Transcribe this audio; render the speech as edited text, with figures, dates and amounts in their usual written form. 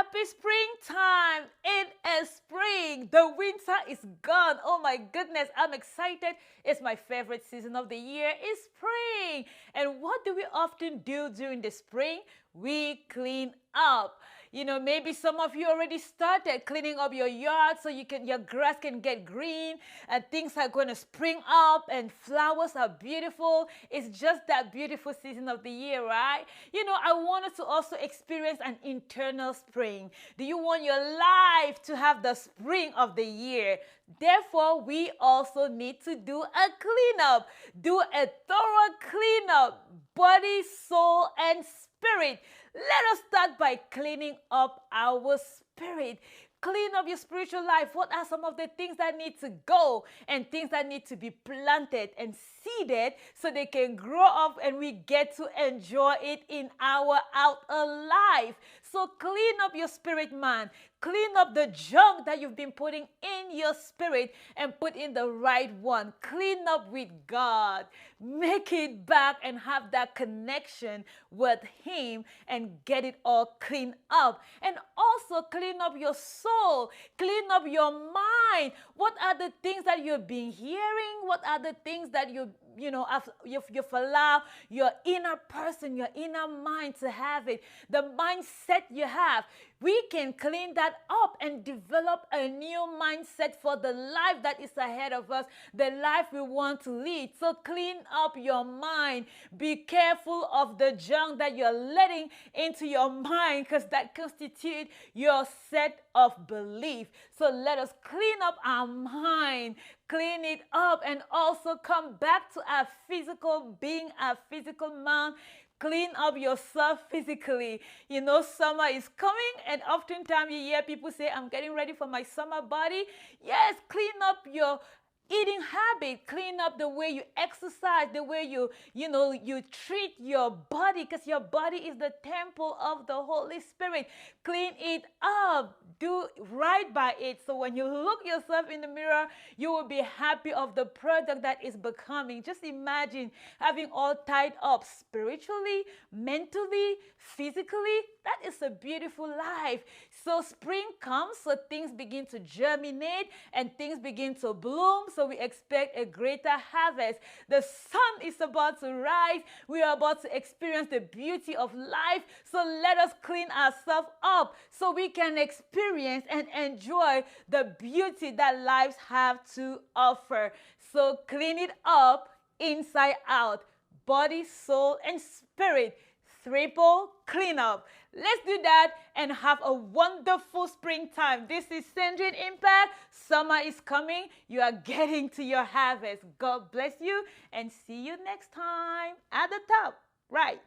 Happy springtime! It is spring. The winter is gone. Oh my goodness, I'm excited. It's my favorite season of the year. It's spring. And what do we often do during the spring? We clean up. Maybe some of you already started cleaning up your yard so your grass can get green and things are going to spring up and flowers are beautiful. It's just that beautiful season of the year, right? I want us to also experience an internal spring. Do you want your life to have the spring of the year? Therefore, we also need to do a cleanup. Do a thorough cleanup, body, soul, and spirit. Let us start by cleaning up our spirit. Clean up your spiritual life. What are some of the things that need to go and things that need to be planted and seeded so they can grow up and we get to enjoy it in our outer life? So clean up your spirit, man. Clean up the junk that you've been putting in your spirit and put in the right one. Clean up with God. Make it back and have that connection with Him and get it all cleaned up. And also clean up your soul. Clean up your mind. What are the things that you've been hearing? What are the things that you've allowed your inner person, your inner mind to have it, the mindset you have. We can clean that up and develop a new mindset for the life that is ahead of us, the life we want to lead. So clean up your mind. Be careful of the junk that you're letting into your mind because that constitutes your set of belief. So let us clean up our mind, clean it up, and also come back to our physical being, our physical man. Clean up yourself physically. Summer is coming, and oftentimes you hear people say, I'm getting ready for my summer body. Yes, clean up your eating habit. Clean up the way you exercise, the way you treat your body, because your body is the temple of the Holy Spirit. Clean it up. Do right by it. So when you look yourself in the mirror, you will be happy of the product that is becoming. Just imagine having all tied up spiritually, mentally, physically. That is a beautiful life. So spring comes, so things begin to germinate and things begin to bloom. So we expect a greater harvest. The sun is about to rise. We are about to experience the beauty of life. So let us clean ourselves up so we can experience and enjoy the beauty that lives have to offer. So clean it up inside out, body, soul, and spirit. Triple cleanup. Let's do that and have a wonderful springtime. This is Sandrine Impact. Summer is coming. You are getting to your harvest. God bless you and see you next time at the top. Right.